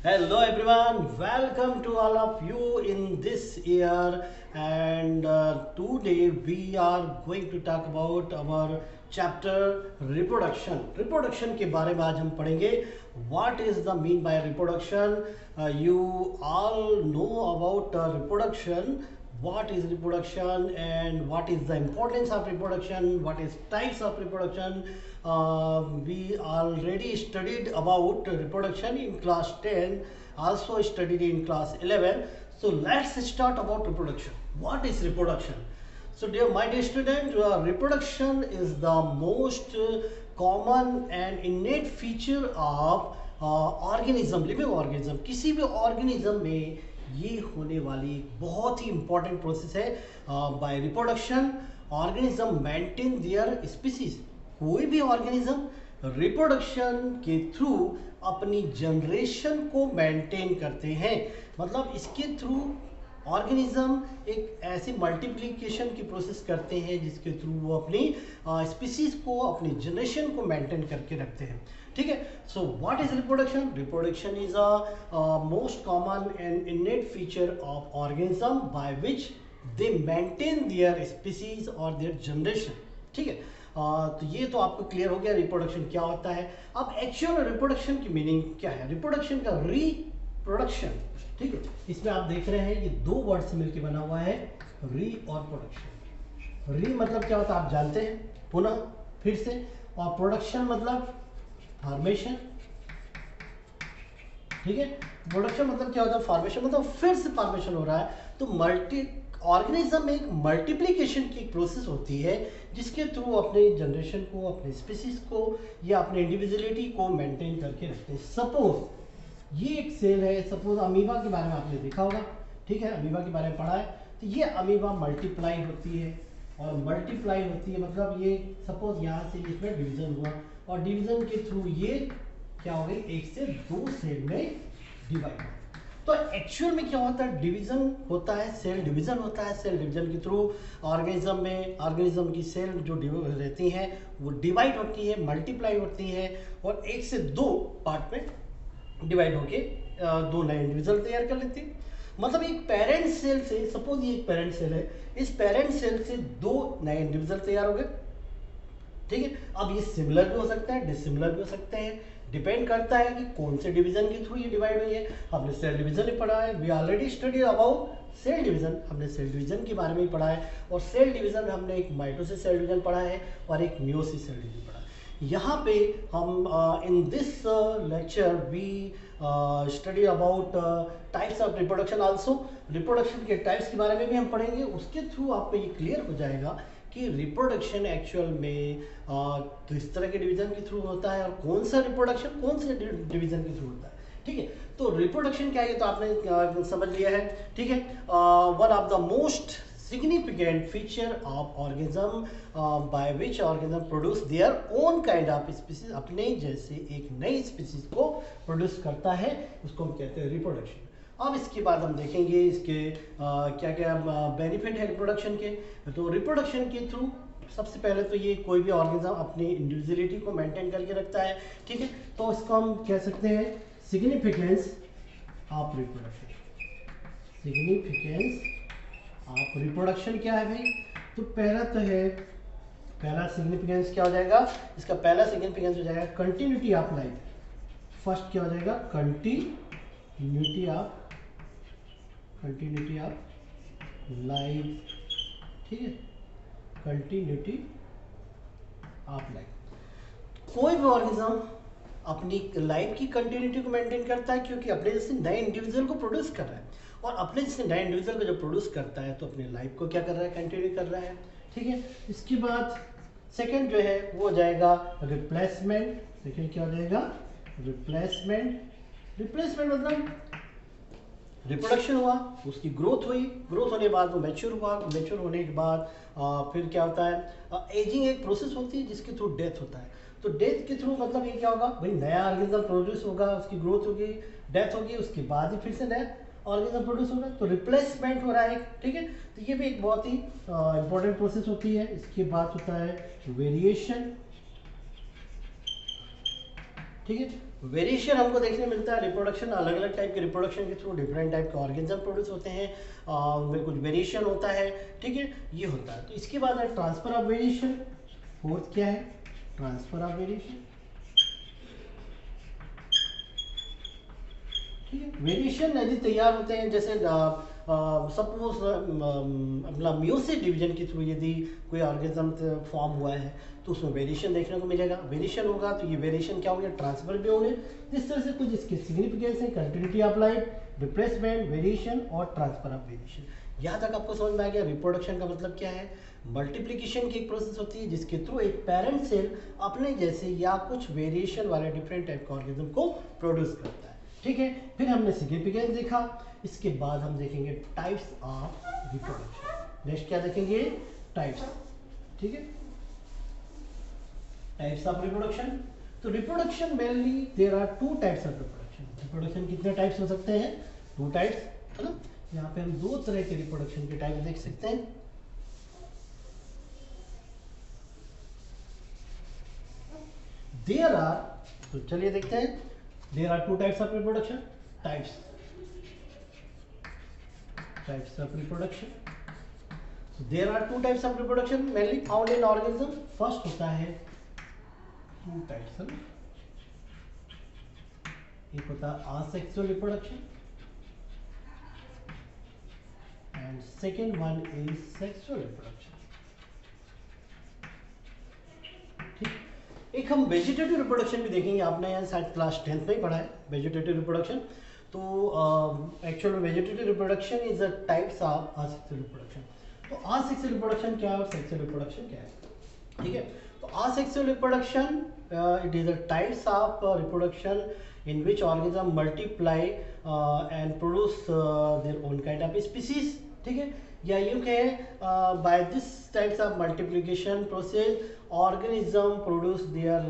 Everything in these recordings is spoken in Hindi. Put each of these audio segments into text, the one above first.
Hello everyone, welcome to all of you in this year and today we are going to talk about our chapter reproduction. Reproduction के बारे में आज हम पढ़ेंगे. What is the mean by reproduction? You all know about reproduction. What is reproduction and what is the importance of reproduction, what is types of reproduction. We already studied about reproduction in class 10, also studied in class 11. So let's start about reproduction. What is reproduction? So dear student, reproduction is the most common and innate feature of organism, living organism. किसी भी organism में ये होने वाली बहुत ही इंपॉर्टेंट प्रोसेस है. By reproduction organism maintain their species. कोई भी ऑर्गेनिज्म रिप्रोडक्शन के थ्रू अपनी जनरेशन को मेंटेन करते हैं. मतलब इसके थ्रू ऑर्गेनिज्म एक ऐसी मल्टीप्लिकेशन की प्रोसेस करते हैं जिसके थ्रू वो अपनी स्पीसीज को, अपनी जनरेशन को मेंटेन करके रखते हैं. ठीक है. So what is reproduction? Reproduction is a most common and इनेट feature of organism by which they maintain their species और देयर जनरेशन. ठीक है. तो ये तो आपको क्लियर हो गया रिप्रोडक्शन क्या होता है. अब एक्चुअल रिप्रोडक्शन की मीनिंग क्या है? रिप्रोडक्शन का रिप्रोडक्शन, ठीक है, इसमें आप देख रहे हैं ये दो वर्ड से मिलकर बना हुआ है, री और प्रोडक्शन. री मतलब क्या होता है आप जानते हैं, पुनः, फिर से, और प्रोडक्शन मतलब फॉर्मेशन. ठीक है. प्रोडक्शन मतलब क्या होता है? फॉर्मेशन, मतलब फिर से फॉर्मेशन हो रहा है. तो ऑर्गेनिज्म में एक मल्टीप्लिकेशन की प्रोसेस होती है जिसके थ्रू अपने जनरेशन को, अपने स्पीसीज को या अपने इंडिविजुअलिटी को मेंटेन करके रखते हैं. सपोज ये एक सेल है, सपोज अमीबा के बारे में आपने देखा होगा. ठीक है, अमीबा के बारे में पढ़ा है. तो ये अमीबा मल्टीप्लाई होती है, और मल्टीप्लाई होती है मतलब ये सपोज यहाँ से इसमें डिवीजन हुआ, और डिवीजन के थ्रू ये क्या हो गई, एक से दो सेल में डिवाइड. तो एक्चुअल में क्या होता है? डिवीजन होता है, सेल डिवीजन होता है. सेल डिवीजन के थ्रू ऑर्गेनिज्म में, ऑर्गेनिज्म की सेल जो रहती हैं वो डिवाइड होती है, मल्टीप्लाई होती है, और एक से दो पार्ट में डिवाइड होके दो नए इंडिविजुअल तैयार कर लेती है. मतलब एक पेरेंट सेल से, सपोज ये एक पेरेंट सेल है, इस पेरेंट सेल से दो नए इंडिविजुअल तैयार हो गए. ठीक है. अब ये सिमिलर भी हो सकता है, डिसिमिलर भी हो सकते हैं, डिपेंड करता है कि कौन से डिवीजन के थ्रू ये डिवाइड हुई है. हमने सेल डिवीजन ही पढ़ा है, we already study about cell division. हमने सेल डिवीजन के बारे में ही पढ़ा है, और सेल डिवीजन में हमने एक माइटोसिस सेल डिवीजन पढ़ा है और एक मियोसिस सेल डिवीजन पढ़ा है. यहाँ पे हम in this lecture we study about types of reproduction. Also reproduction के टाइप्स के बारे में भी हम पढ़ेंगे. उसके थ्रू आपको ये क्लियर हो जाएगा कि रिप्रोडक्शन एक्चुअल में किस तरह के डिवीजन के थ्रू होता है, और कौन सा रिप्रोडक्शन कौन से डिवीजन के थ्रू होता है. ठीक है. तो रिप्रोडक्शन क्या है तो आपने समझ लिया है. ठीक है. One of the most significant feature of organism by which organism produce their own kind of species. अपने जैसे एक नई स्पीसीज को प्रोड्यूस करता है, उसको हम कहते हैं रिप्रोडक्शन. अब इसके बाद हम देखेंगे इसके क्या क्या बेनिफिट है रिप्रोडक्शन के. तो रिप्रोडक्शन के थ्रू सबसे पहले तो ये कोई भी ऑर्गेनिज्म अपनी इंडिविजुअलिटी को मेंटेन करके रखता है. ठीक है. तो इसको हम कह सकते हैं significance of reproduction. Significance of reproduction क्या है भाई? तो पहला तो है, पहला सिग्निफिकेंस क्या हो जाएगा? इसका पहला सिग्निफिकेंस हो जाएगा कंटिन्यूटी ऑफ लाइफ. फर्स्ट क्या हो जाएगा? Continuity of life. ठीक है. Continuity of life. कोई भी ऑर्गेनिज्म अपनी लाइफ की कंटिन्यूटी को मेंटेन करता है क्योंकि अपने जैसे नए इंडिविजुअल को प्रोड्यूस कर रहा है, और अपने जैसे नए इंडिविजुअल को जब प्रोड्यूस करता है तो अपने लाइफ को क्या कर रहा है? कंटिन्यू कर रहा है. ठीक है. इसके बाद सेकंड जो है वो हो जाएगा रिप्लेसमेंट. सेकंड क्या हो जाएगा? रिप्लेसमेंट. रिप्लेसमेंट मतलब रिप्रोडक्शन हुआ, उसकी ग्रोथ हुई, ग्रोथ होने के बाद वो मैच्योर हुआ, मैच्योर होने के बाद फिर क्या होता है? एजिंग एक प्रोसेस होती है जिसके थ्रू डेथ होता है. तो डेथ के थ्रू मतलब ये क्या होगा भाई? नया ऑर्गेनिज्म प्रोड्यूस होगा, उसकी ग्रोथ होगी, डेथ होगी, उसके बाद ही फिर से नया ऑर्गेनिज्म प्रोड्यूस होगा. तो रिप्लेसमेंट हो रहा है. ठीक है. तो ये भी एक बहुत ही इंपॉर्टेंट प्रोसेस होती है. इसके बाद होता है वेरिएशन. ठीक है। वेरिएशन हमको देखने मिलता है रिप्रोडक्शन, अलग अलग टाइप के रिप्रोडक्शन के थ्रू डिफरेंट टाइप के ऑर्गेनिज्म प्रोड्यूस होते हैं, उनमें कुछ वेरिएशन होता है, ठीक है, ये होता है। तो इसके बाद है ट्रांसफर ऑफ वेरिएशन। फोर्थ क्या है? Transfer of variation. ठीक है, वेरिएशन यदि तैयार होते हैं, जैसे सपोज अपना मियोसिस डिवीजन के थ्रू यदि कोई ऑर्गेनिज्म फॉर्म हुआ है तो उसमें वेरिएशन देखने को मिलेगा। वेरिएशन होगा तो ये वेरिएशन क्या होंगे? ट्रांसफर भी होंगे। इस तरह से कुछ इसके सिग्निफिकेंस है, continuity of life, replacement, variation और ट्रांसफर ऑफ वेरिएशन। यहाँ तक आपको समझ में आ गया रिप्रोडक्शन का मतलब क्या है। मल्टीप्लिकेशन की एक प्रोसेस होती है जिसके थ्रू एक पेरेंट सेल अपने जैसे या कुछ वेरिएशन वाले डिफरेंट टाइप के ऑर्गेनिज्म को प्रोड्यूस करता है, ठीक है। फिर हमने सिग्निफिकेंस देखा, इसके बाद हम देखेंगे टाइप्स ऑफ रिप्रोडक्शन। नेक्स्ट क्या देखेंगे? टाइप्स, ठीक है, टाइप्स ऑफ रिप्रोडक्शन। तो reproduction mainly there are two types of reproduction. Reproduction कितने टाइप्स हो सकते हैं? टू टाइप्स, है ना। यहाँ पे हम दो तरह के रिप्रोडक्शन के टाइप देख सकते हैं। देयर आर, तो चलिए देखते हैं, there are two types of reproduction. Types of reproduction. So there are two types of reproduction mainly found in organism. First होता है two types of, एक होता है asexual reproduction and second one is sexual reproduction. ठीक, एक हम वेजिटेटिव रिप्रोडक्शन भी देखेंगे, आपने यहाँ शायद क्लास 10th में ही पढ़ा है वेजिटेटिव रिप्रोडक्शन। तो actual vegetative reproduction is a types of asexual reproduction. तो असेक्सुअल रिप्रोडक्शन क्या है और सेक्सुअल रिप्रोडक्शन क्या है, ठीक है। तो asexual reproduction it is a types of reproduction in which organism multiply and produce their own kind of species, ठीक है। या यूं कहें by this types of multiplication process organism produce their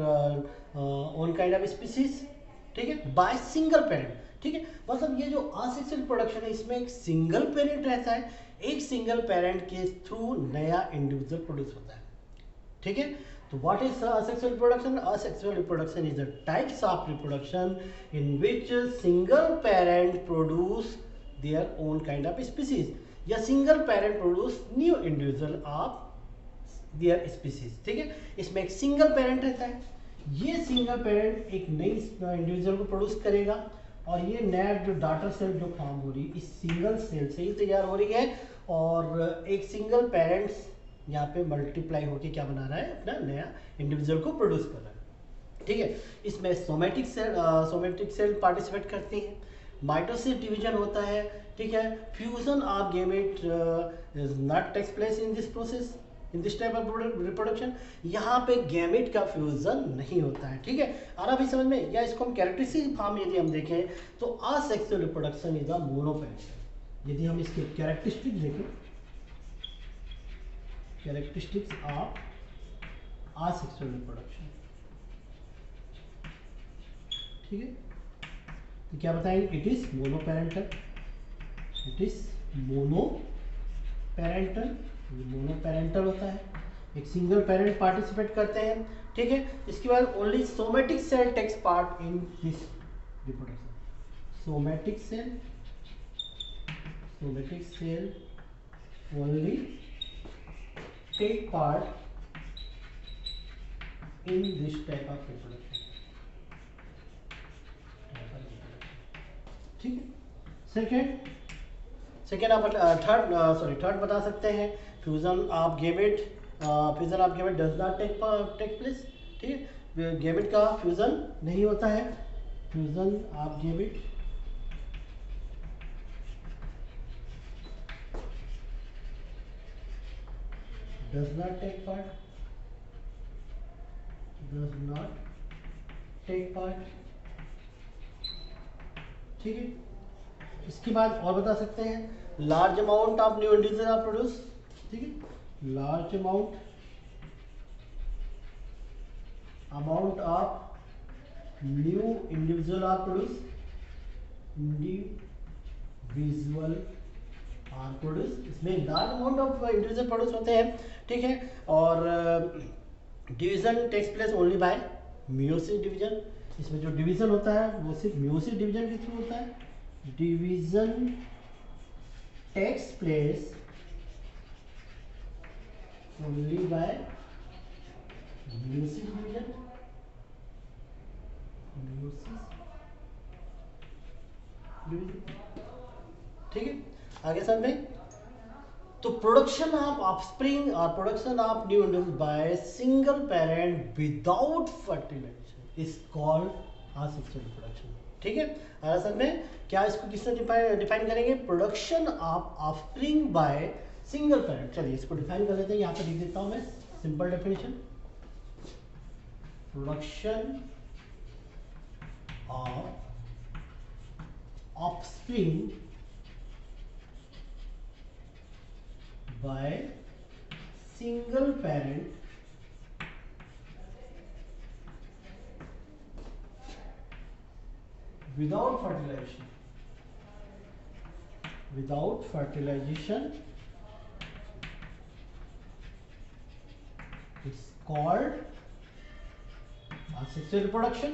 own kind of species, ठीक है, बाय सिंगल पेरेंट, ठीक है। मतलब ये जो असेक्सुअल रिप्रोडक्शन है इसमें एक सिंगल पेरेंट रहता है, एक सिंगल पेरेंट के थ्रू नया इंडिविजुअल प्रोड्यूस होता है, ठीक है। तो what is asexual reproduction? Asexual reproduction is the types of reproduction in which single parent produce their own kind of species या single parent produce new individual of their species, ठीक है। इसमें एक सिंगल पेरेंट रहता है, ये सिंगल पेरेंट एक नई इंडिविजुअल को प्रोड्यूस करेगा और ये नया जो डॉटर सेल जो फॉर्म हो रही है इस सिंगल सेल से ही तैयार हो रही है और एक सिंगल पेरेंट्स यहाँ पे मल्टीप्लाई होके क्या बना रहा है? अपना नया इंडिविजुअल को प्रोड्यूस कर रहा है, ठीक है। इसमें सोमेटिक सेल पार्टिसिपेट करती हैं, माइटोसिस डिवीजन होता है, ठीक है। Fusion of gamete is not takes place in this process, in this type of reproduction. यहाँ पे गैमेट का फ्यूजन नहीं होता है, ठीक है। आ रहा भी समझ में? या इसको हम कैरेक्टरिस्टिक फॉर्म यदि हम देखें तो असेक्सुअल रिप्रोडक्शन इज अ मोनोपेरेंटल। यदि हम इसके कैरेक्टरिस्टिक देखें, कैरेक्टरिस्टिक्स ऑफ असेक्सुअल रिप्रोडक्शन, ठीक है, तो क्या बताएंगे? इट इज मोनोपेरेंटल, इट इज मोनोपेरेंटल, मोनोपेरेंटल होता है, एक सिंगल पेरेंट पार्टिसिपेट करते हैं, ठीक है। इसके बाद only somatic cell takes part in this reproduction. Somatic cell only take part in this type of reproduction, ठीक है। सेकेंड आप थर्ड बता सकते हैं, fusion of gamete does not take place, ठीक है। गैमेट का फ्यूजन नहीं होता है, fusion of gamete does not take part, ठीक है। इसके बाद और बता सकते हैं large amount of new individual are produce, ठीक है। Large amount of new individual are produce, इसमें large amount of individual produce होते हैं, ठीक है। और division takes place only by meiosis division. इसमें जो डिवीजन होता है वो सिर्फ म्यूसिस डिवीजन के थ्रू होता है। Division takes place only by meiosis division, meiosis division. ठीक है, आगे समझ में। तो प्रोडक्शन ऑफ ऑफस्प्रिंग और production of new individual by single parent without fertilization is called asexual reproduction. ठीक है, असल में क्या इसको किससे डिफाइन करेंगे? Production of offspring by single parent. चलिए इसको डिफाइन कर लेते हैं, यहाँ पे लिख देता हूं मैं simple definition. Production of offspring by single parent without fertilization is called asexual reproduction।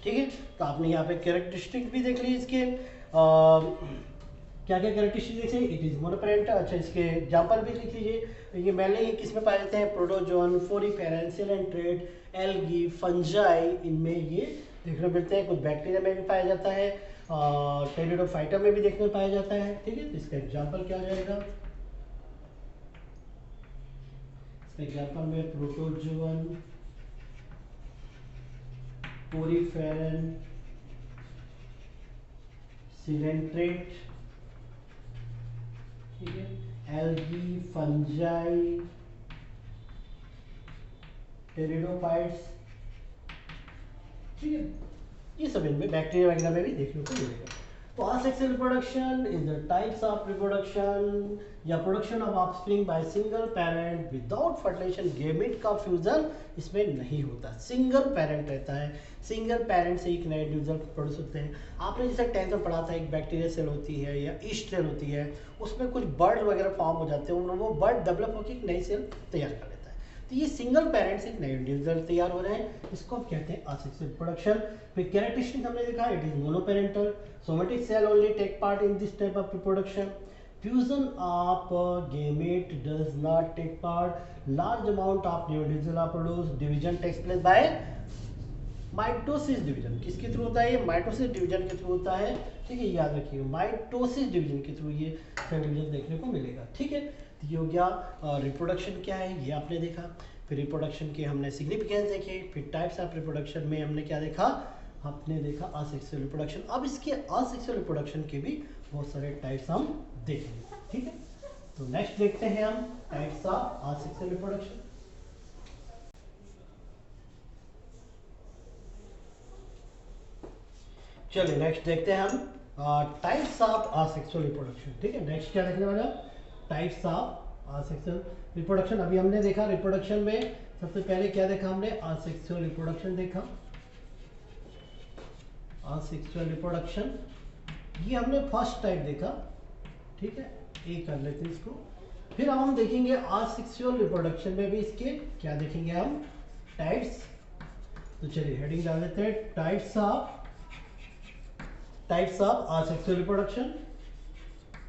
ठीक है, तो आपने यहाँ पे कैरेक्टरिस्टिक भी देख ली इसके, क्या क्या कैरेक्टरिस्टिक देख ली। It is मोनोपेरेंटल। अच्छा, इसके एग्जांपल भी लिख लीजिए। ये मैंने किस में पाए जाते हैं? प्रोटोजोन, फोरिफेरन, सिलेंट्रेट, एल्गी, फंजाई, इनमें ये देखने मिलते हैं। कुछ बैक्टीरिया में भी पाया जाता है, टेरिडोफाइटा में भी देखने पाया जाता है। ठीक है, तो इसका एग्जाम्पल क्या हो जाएगा? इसका एग्जाम्पल में प्रोटोजोन, पोरीफेरन, सिलेंट्रेट, ठीक है, एल्गी, फंजाई, टेरिडोफाइट्स। ठीक है, ये सब इनमें बैक्टीरिया वगैरह में भी देखने को मिलेगा। तो asexual reproduction is the types of reproduction या production of offspring by single parent without fertilization. Gamete का फ्यूजन इसमें नहीं होता, सिंगल पेरेंट रहता है। सिंगल पेरेंट से एक नए इंडिविजुअल प्रोड्यूस होते हैं। आपने जैसे 10th में पढ़ा था, एक बैक्टीरिया सेल होती है या ईस्ट सेल होती है, उसमें कुछ बर्ड वगैरह फॉर्म हो जाते हैं, वो बर्ड डेवलप होकर एक नई सेल तैयार कर लेता है। तो ये सिंगल पेरेंट से नए इंडिविजुअल तैयार हो रहे हैं, इसको हम कहते हैं असेक्सुअल रिप्रोडक्शन। फिर कैरेक्टरिस्टिक हमने देखा, it is monoparental, somatic cell only take part in this type of reproduction. Fusion of gamete does not take part. Large amount of new individual are produced. Division takes place by mitosis division. किसके थ्रू होता है? ये माइटोसिस डिवीजन के थ्रू होता है। ठीक है, याद रखिए माइटोसिस डिवीजन के थ्रू ये सेल डिवीजन देखने को मिलेगा। ठीक है, तो ये हो गया रिप्रोडक्शन क्या है, ये आपने देखा। फिर रिप्रोडक्शन के हमने सिग्निफिकेंस देखे। फिर टाइप्स ऑफ रिप्रोडक्शन में हमने क्या देखा? आपने देखा असेक्सुअल रिप्रोडक्शन। अब इसके असेक्सुअल रिप्रोडक्शन के भी बहुत सारे टाइप्स हम देखेंगे। ठीक है, तो नेक्स्ट देखते हैं हम टाइप्स ऑफ असेक्सुअल रिप्रोडक्शन। चलिए नेक्स्ट देखते हैं हम टाइप्स ऑफ असेक्सुअल रिप्रोडक्शन। ठीक है, नेक्स्ट क्या देखने वाले हैं? Types of asexual reproduction. अभी हमने देखा रिप्रोडक्शन में सबसे पहले क्या देखा हमने? असेक्सुअल रिप्रोडक्शन देखा। असेक्सुअल रिप्रोडक्शन ये हमने फर्स्ट टाइप देखा। ठीक है, एक कर लेते हैं इसको। फिर हम देखेंगे असेक्सुअल रिप्रोडक्शन में भी इसके क्या देखेंगे हम? टाइप्स। तो चलिए हेडिंग डाल देते हैं, types of asexual reproduction.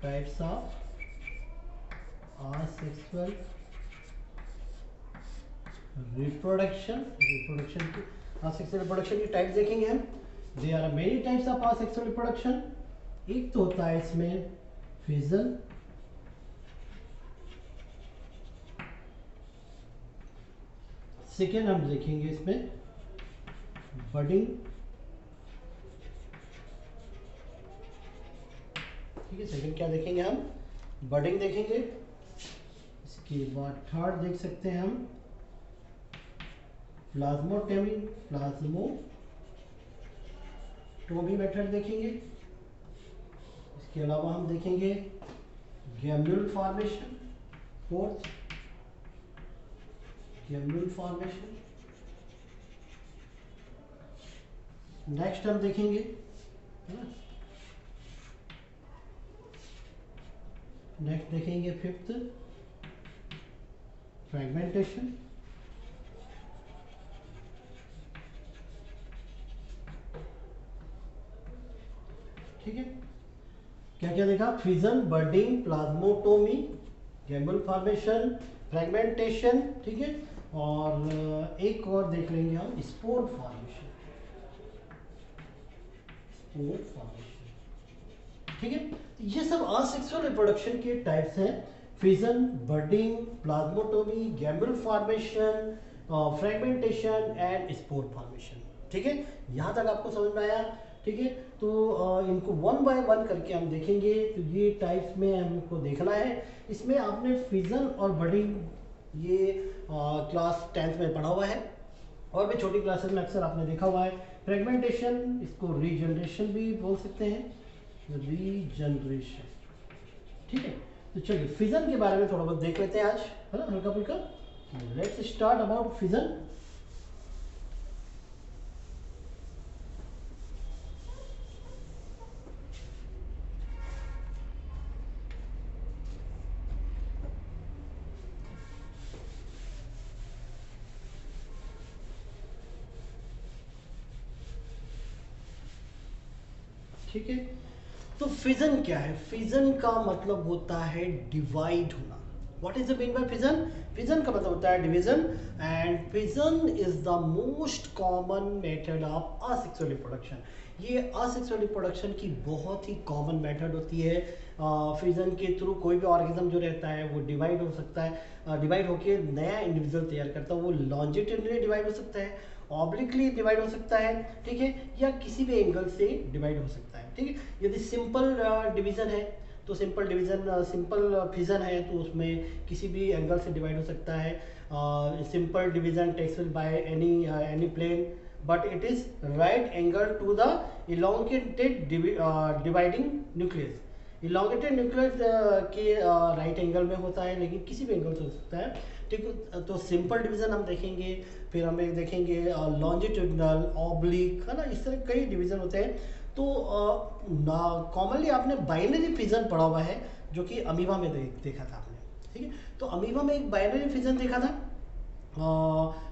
Types of asexual reproduction की असेक्सुअल रिप्रोडक्शन की टाइप्स देखेंगे हम। There are many types of asexual reproduction. एक तो होता है इसमें फिजन, सेकेंड हम देखेंगे इसमें बडिंग। ठीक है, सेकेंड क्या देखेंगे हम? बडिंग देखेंगे। इसके बाद थर्ड देख सकते हैं हम प्लाज्मोटोमी मेथड देखेंगे। इसके अलावा हम देखेंगे gemmule formation, fourth gemmule formation. Next हम देखेंगे फिफ्थ फ्रेगमेंटेशन। ठीक है, क्या क्या देखा? Fission, budding, plasmotomy, gemmule formation, fragmentation, ठीक है, और एक और देख लेंगे हम, स्पोर फॉर्मेशन। स्पोर फॉर्मेशन, ठीक है। ये सब असेक्सुअल रिप्रोडक्शन के टाइप्स हैं। Fission, budding, plasmotomy, gemmule formation, fragmentation and spore formation, ठीक है। यहाँ तक आपको समझ में आया? ठीक है, तो इनको वन बाय वन करके हम देखेंगे। तो ये टाइप्स में हमको देखना है। इसमें आपने फिजन और बर्डिंग ये क्लास 10th में पढ़ा हुआ है, और भी छोटी क्लासेस में अक्सर आपने देखा हुआ है। फ्रेगमेंटेशन, इसको रीजनरेशन भी बोल सकते हैं, रीजनरेशन, ठीक है। तो चलिए फिजन के बारे में थोड़ा बहुत देख लेते हैं आज, है ना, हल्का फुल्का। Let's start about fission. ठीक है, तो फिजन क्या है? फिजन का मतलब होता है डिवाइड होना। What is the mean by fission? Fission का मतलब होता है division, and fission is the most common method of asexual reproduction. ये असेक्सुअल रिप्रोडक्शन की बहुत ही कॉमन मेथड होती है। फिजन के थ्रू कोई भी ऑर्गेनिज्म जो रहता है वो डिवाइड हो सकता है, डिवाइड होकर नया इंडिविजुअल तैयार करता है। वो लॉन्जिट्यूडनली डिवाइड हो सकता है, ऑब्लिकली डिवाइड हो सकता है, ठीक है, या किसी भी एंगल से डिवाइड हो सकता है, ठीक है। यदि सिंपल डिवीजन है तो सिंपल डिवीजन, सिंपल फिजन है तो उसमें किसी भी एंगल से डिवाइड हो सकता है। Simple division takes by any plane, but it is right angle to the elongated dividing nucleus. Elongated nucleus के राइट एंगल में होता है, लेकिन किसी भी एंगल से हो सकता है, ठीक। तो सिंपल डिवीजन हम देखेंगे, फिर हमें देखेंगे लॉन्जिट्यूडनल, ऑब्लिक, है ना, इस तरह कई डिवीजन होते हैं। तो कॉमनली आपने बाइनरी फिजन पढ़ा हुआ है, जो कि अमीबा में देखा था आपने, ठीक है। तो अमीबा में एक बाइनरी फिजन देखा था,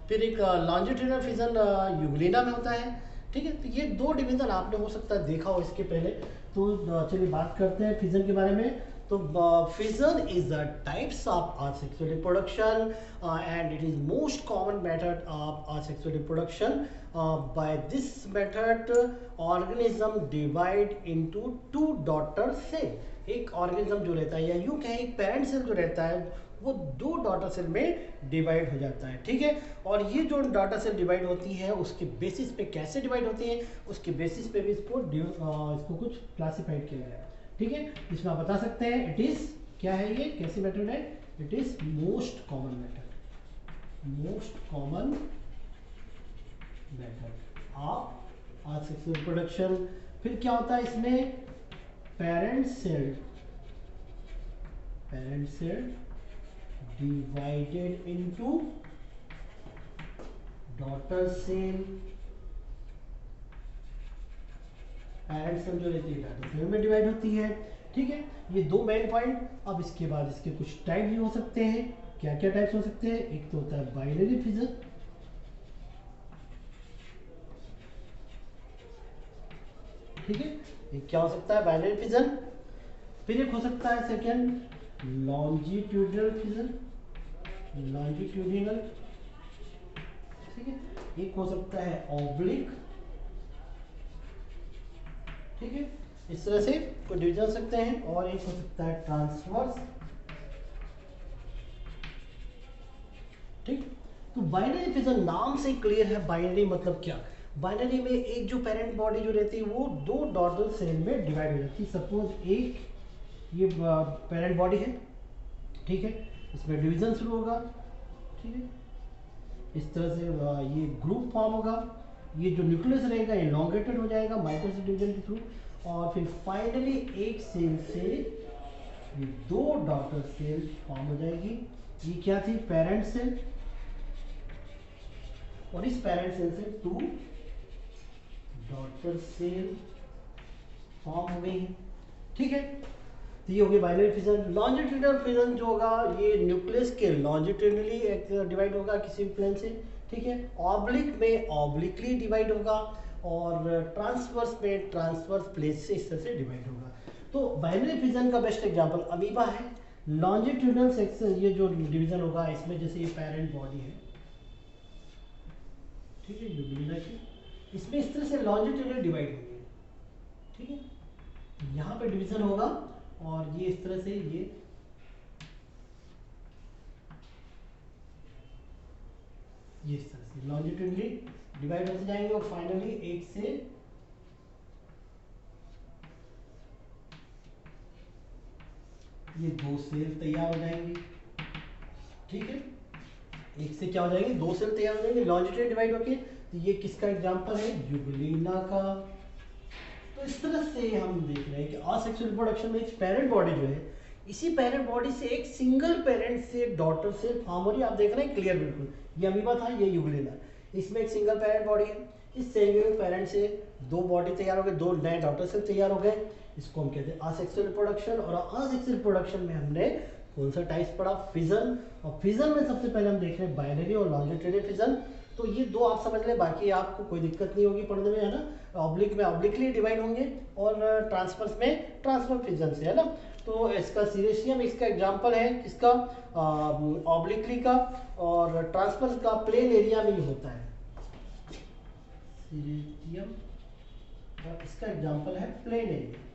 फिर एक लॉन्जिट्यूडनल फिजन यूग्लिना में होता है, ठीक है। तो ये दो डिवीजन आपने हो सकता है देखा हो इसके पहले। तो चलिए बात करते हैं फिजन के बारे में। तो fission is the types of asexual reproduction, and it is most common method of asexual reproduction. By this method, organism divide into two daughter cell. एक ऑर्गेनिज्म जो रहता है, या यूं कहें एक पेरेंट सेल जो रहता है, वो दो डॉटर सेल में डिवाइड हो जाता है, ठीक है। और ये जो डॉटर सेल डिवाइड होती है उसके बेसिस पे कैसे डिवाइड होती है, उसके बेसिस पे भी इसको कुछ क्लासिफाइड किया गया है, ठीक है। इसमें आप बता सकते हैं इट इज क्या है, ये कैसी मेथड है? It is most common method, most common method of asexual reproduction. फिर क्या होता है इसमें? Parent cell divided into daughter cell. Parent cell जो रहती है डॉटर सेल में डिवाइड होती है, ठीक है। ये दो मेन पॉइंट। अब इसके बाद इसके कुछ टाइप भी हो सकते हैं। क्या क्या टाइप्स हो सकते हैं? एक तो होता है बाइनरी फिजन, ठीक है, एक क्या हो सकता है? Binary fission. फिर एक हो सकता है सेकेंड लॉन्जिट्यूडिनल फिजन, लॉन्जिट्यूडिनल, ठीक है। एक हो सकता है ऑब्लिक, ठीक है। इस तरह से कोई डिवीजन हो सकते हैं। और एक हो सकता है ट्रांसवर्स, ठीक। तो बाइनरी फिजन नाम से क्लियर है। बाइनरी मतलब क्या? बाइनरी में एक जो पेरेंट बॉडी जो रहती है वो दो डॉटर सेल में डिवाइड हो जाती है। सपोज एक ये पेरेंट बॉडी है, ठीक है, इसमें डिवीजन शुरू होगा, ठीक है, इस तरह से ये ग्रुप फॉर्म होगा। ये जो न्यूक्लियस रहेगा इलॉन्गेटेड हो जाएगा माइटोसिस डिवीजन के थ्रू, और फिर फाइनली एक सेल से ये दो डॉटर सेल फॉर्म हो जाएगी। ये क्या थी? पेरेंट सेल, और इस पेरेंट सेल से टू डॉटर सेल फॉर्म हो गई, ठीक है। तो ये हो गई बाइनरी फिजन। लॉन्जिट्यूडिनल फिजन जो होगा ये न्यूक्लियस के लॉन्जिट्यूडिनली डिवाइड होगा किसी भी प्लेन से, ठीक है। ऑब्लिक में ऑब्लिकली डिवाइड होगा, और ट्रांसवर्स में ट्रांसवर्स प्लेस से इस तरह से डिवाइड होगा। तो बाइनरी फिजन का बेस्ट एग्जांपल अमीबा है। लॉन्जिट्यूडनल सेक्शन ये जो डिवीजन होगा इसमें, जैसे ये पेरेंट बॉडी है, ठीक है, यूग्लिना की, इसमें इस तरह से लॉन्जिट्यूडनल डिवाइड होंगे, ठीक है, यहाँ पे डिवीजन होगा और ये इस तरह से ये इस तरह से लॉन्जिट्यूडनली डिवाइड होते जाएंगे और फाइनली एक से ये दो सेल तैयार हो जाएंगे, ठीक है, एक से क्या हो जाएंगे, दो सेल तैयार हो जाएंगे लॉन्जिट्यूडनली डिवाइड होके। तो ये किसका एग्जांपल है, यूग्लिना का। तो इस तरह से हम देख रहे हैं कि असेक्सुअल रिप्रोडक्शन में एक पेरेंट बॉडी जो है, इसी पेरेंट बॉडी से एक सिंगल पेरेंट से डॉटर सेल फॉर्म हो रही है। आप देख रहे हैं क्लियर बिल्कुल, ये अमीबा था, ये यूग्लिना, इसमें एक सिंगल पेरेंट बॉडी है, इस सिंगल पेरेंट से दो बॉडी तैयार हो गए, दो नए डॉटर सेल तैयार हो गए, इसको हम कहते हैं असेक्सुअल रिप्रोडक्शन। और असेक्सुअल रिप्रोडक्शन में हमने कौन सा टाइप्स पढ़ा, फिजन, और फिजन में सबसे पहले हम देख रहे हैं बाइनरी और लॉन्जिट्यूडनल फिजन। तो ये दो आप समझ लें, बाकी आपको कोई दिक्कत नहीं होगी पढ़ने में, है ना। ऑब्लिक में ऑब्लिकली डिवाइड होंगे और ट्रांसफर्स में ट्रांसफर फिजन से, है ना। तो इसका सीरेशियम इसका एग्जांपल है, किसका, ऑब्लिकली का, और ट्रांसफर का प्लेन एरिया में ही होता है सीरेशियम, और इसका एग्जांपल है प्लेन एरिया,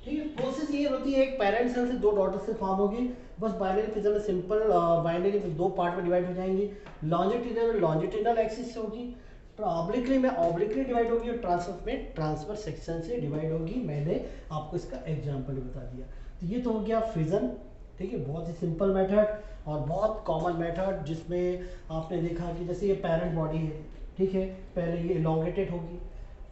ठीक है। प्रोसेस ये होती है, एक पेरेंट सेल से दो डॉटर सेल फॉर्म होगी, बस बाइनरी फिजन में सिंपल बाइनरी में दो पार्ट में डिवाइड हो जाएंगी, लॉन्जिट्यूडनल एक्सिस से होगी, ऑब्लिकली में ऑब्लिकली डिवाइड होगी, और ट्रांसफर में ट्रांसफर सेक्शन से डिवाइड होगी। मैंने आपको इसका एग्जांपल बता दिया। तो ये तो हो गया फिजन, ठीक है, बहुत ही सिंपल मेथड और बहुत कॉमन मेथड, जिसमें आपने देखा कि जैसे ये पेरेंट बॉडी है, ठीक है, पहले ये इलोंगेटेड होगी,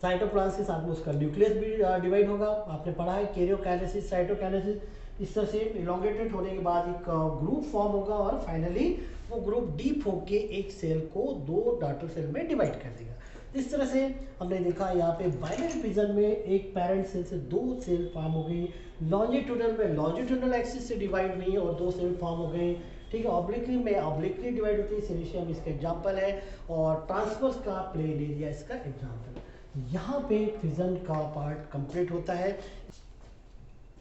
साइटोप्लाज्म के साथ में उसका न्यूक्लियस भी डिवाइड होगा, आपने पढ़ा है कैरियोकाइनेसिस, साइटोकाइनेसिस, इस तरह से इलोंगेटेड होने के बाद एक ग्रुप फॉर्म होगा और फाइनली वो ग्रुप डीप होके एक सेल को दो डॉटर सेल में डिवाइड कर देगा। इस तरह से हमने देखा यहाँ पे बाइनरी फिजन में एक पेरेंट सेल से दो सेल फॉर्म हो गई, लॉन्जिट्यूडनल में लॉन्जिट्यूडनल एक्सिस से डिवाइड हुई और दो सेल फॉर्म हो गई, ठीक है, ऑब्लिकली में ऑब्लिकली डिवाइड होती है, सिलिशियम इसका एग्जांपल है, और ट्रांसवर्स का प्लेन एरिया इसका एग्जांपल है। यहाँ पे फिजन का पार्ट कंप्लीट होता है।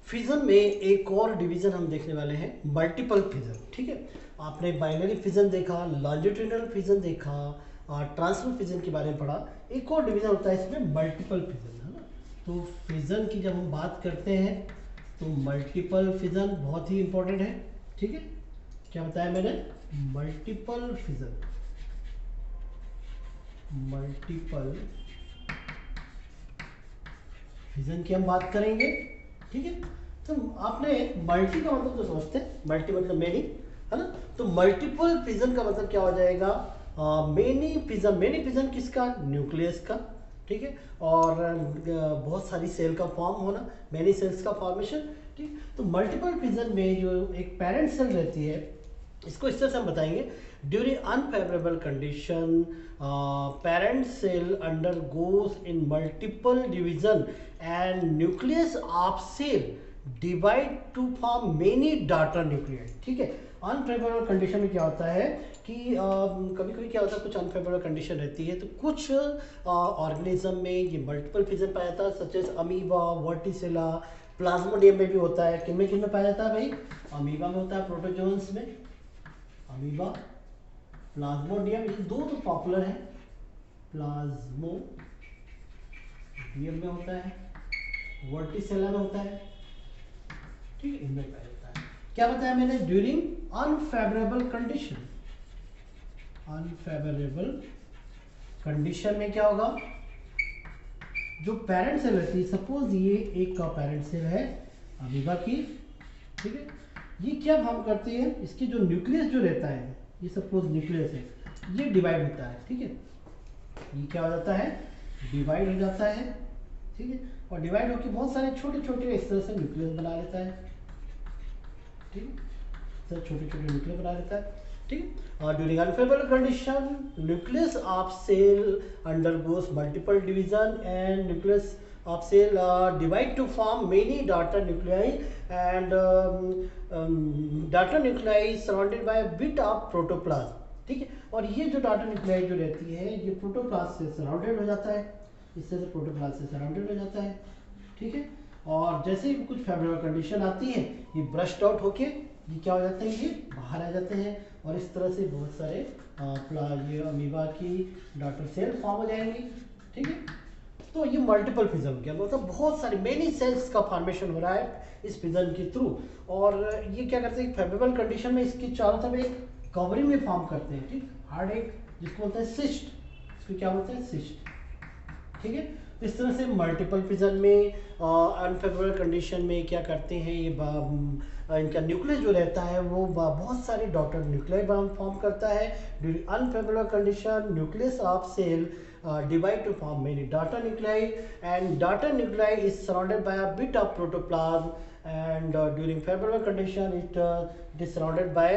फिजन में एक और डिवीजन हम देखने वाले हैं, मल्टीपल फिजन, ठीक है। आपने बाइनरी फिजन देखा, लॉन्जिट्यूडनल फिजन देखा, और ट्रांसफर फिजन के बारे में पढ़ा, एक और डिवीजन होता है इसमें मल्टीपल फिजन, है ना। तो फिजन की जब हम बात करते हैं तो मल्टीपल फिजन बहुत ही इंपॉर्टेंट है, ठीक है। क्या बताया मैंने, मल्टीपल फिजन, मल्टीपल फिजन की हम बात करेंगे, ठीक है। तो आपने मल्टी का मतलब तो समझते हैं, मल्टी मतलब मेनी, है ना। तो मल्टीपल फिजन का मतलब क्या हो जाएगा, मेनी फिजन। मेनी फिजन किसका, न्यूक्लियस का, ठीक है, और बहुत सारी सेल का फॉर्म होना, मेनी सेल्स का फॉर्मेशन, ठीक। तो मल्टीपल फिजन में जो एक पेरेंट सेल रहती है, इसको इस तरह से हम बताएंगे, during unfavourable condition parent cell undergoes in multiple division and nucleus of cell divide to form many daughter nuclei, ठीक है। अनफेवरेबल कंडीशन में क्या होता है कि कभी कभी क्या होता है, कुछ अनफेवरेबल कंडीशन रहती है, तो कुछ ऑर्गेनिज्म में ये मल्टीपल फिजन पाया जाता है, सच एज अमीबा, वर्टिसेला, प्लाज्मोडियम में भी होता है। किन में पाया जाता है भाई, अमीबा में होता है, प्रोटोजोन्स में, अमीबा, प्लाज्मोडियम, ये दो तो पॉपुलर है, प्लाज्मोडियम में होता है, वर्टिसेला में होता है, ठीक है, इनमें पाया जाता है। क्या बताया मैंने, during unfavourable condition, unfavourable condition में क्या होगा, जो पेरेंट सेल रहती है, सपोज ये एक का पेरेंट सेल है अमीबा की, ठीक है, ये क्या हम करते हैं, इसके जो न्यूक्लियस जो रहता है, ये सपोज न्यूक्लियस है, ये डिवाइड होता है, ठीक है, ये क्या हो जाता है, डिवाइड हो जाता है, ठीक है, और डिवाइड होकर बहुत सारे छोटे छोटे इस तरह से न्यूक्लियस बना लेता है, ठीक है, सर छोटे छोटे न्यूक्लियस बना लेता है, ठीक। और during unfavourable condition nucleus of cell undergoes multiple division and nucleus of cell divide to form many daughter nuclei and daughter nuclei surrounded by a bit of protoplasm, ठीक है। और ये जो daughter nuclei जो रहती है, ये प्रोटोप्लाज्म से सराउंडेड हो जाता है, इस तरह से प्रोटोप्लास्ट से सराउंडेड हो जाता है, ठीक है। और जैसे ही कुछ फेवरेबल कंडीशन आती है, ये ब्रश्ड आउट होके ये क्या हो जाते हैं, ये बाहर आ जाते हैं और इस तरह से बहुत सारे ये अमीबा की डॉटर सेल फॉर्म हो जाएंगी, ठीक है। तो ये मल्टीपल फिजन क्या मतलब बहुत सारे मेनी सेल्स का फॉर्मेशन हो रहा है इस फिजन के थ्रू। और ये क्या करते हैं, फेवरेबल कंडीशन में इसकी चारों तरफ एक कवरिंग में फॉर्म करते हैं, ठीक, हार्ड एक जिसको बोलते हैं सिस्ट, इसको क्या बोलते हैं, सिस्ट, ठीक है। इस तरह से मल्टीपल फिजन में अनफेवरेबल कंडीशन में क्या करते हैं, ये इनका न्यूक्लियस जो रहता है वो बहुत सारे डॉटर न्यूक्लियाई फॉर्म करता है। During unfavourable condition nucleus of cell divide to form many daughter nuclei, and daughter nuclei is surrounded by a bit of protoplasm, and during favorable condition it is surrounded by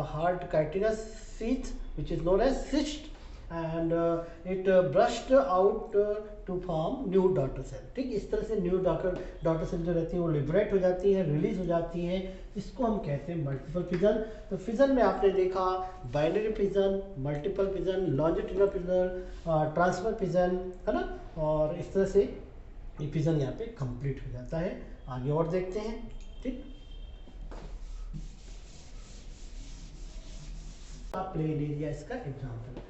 hard chitinous sheath which is known as cyst, and it brushed out to form new daughter cell, ठीक। इस तरह से न्यू daughter cell जो रहती है वो लिबरेट हो जाती है, रिलीज हो जाती है, इसको हम कहते हैं मल्टीपल फिजन। तो फिजन में आपने देखा binary fission, multiple fission, longitudinal fission, transfer fission, है ना। और इस तरह से ये फिजन यहाँ पे कंप्लीट हो जाता है। आगे और देखते हैं, ठीक। प्लेन एरिया इसका एग्जाम्पल,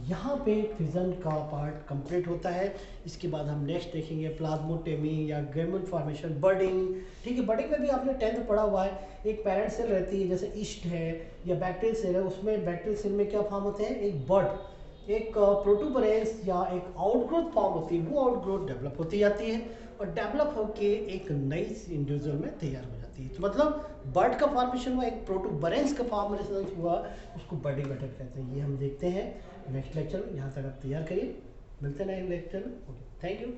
यहाँ पे फिजन का पार्ट कंप्लीट होता है। इसके बाद हम नेक्स्ट देखेंगे प्लाज्मोटेमी या ग्रेमुल फॉर्मेशन, बर्डिंग, ठीक है। बर्डिंग में भी आपने 10th पढ़ा हुआ है, एक पेरेंट सेल रहती है जैसे ईस्ट है या बैक्टीरियल सेल है, उसमें बैक्टीरियल सेल में क्या फॉर्म होते हैं, एक बर्ड, एक प्रोटूबरेंस या एक आउटग्रोथ फॉर्म होती है, वो आउटग्रोथ डेवलप होती जाती है और डेवलप होके एक नई इंडिविजुअल में तैयार हो जाती है। तो मतलब बर्ड का फॉर्मेशन हुआ, एक प्रोटूबरेंस का फॉर्मेशन हुआ, उसको बर्डिंग मेथड कहते हैं। ये हम देखते हैं नेक्स्ट लेक्चर में। यहाँ तक आप तैयार करिए, मिलते हैं नेक्स्ट लेक्चर में। Okay, thank you.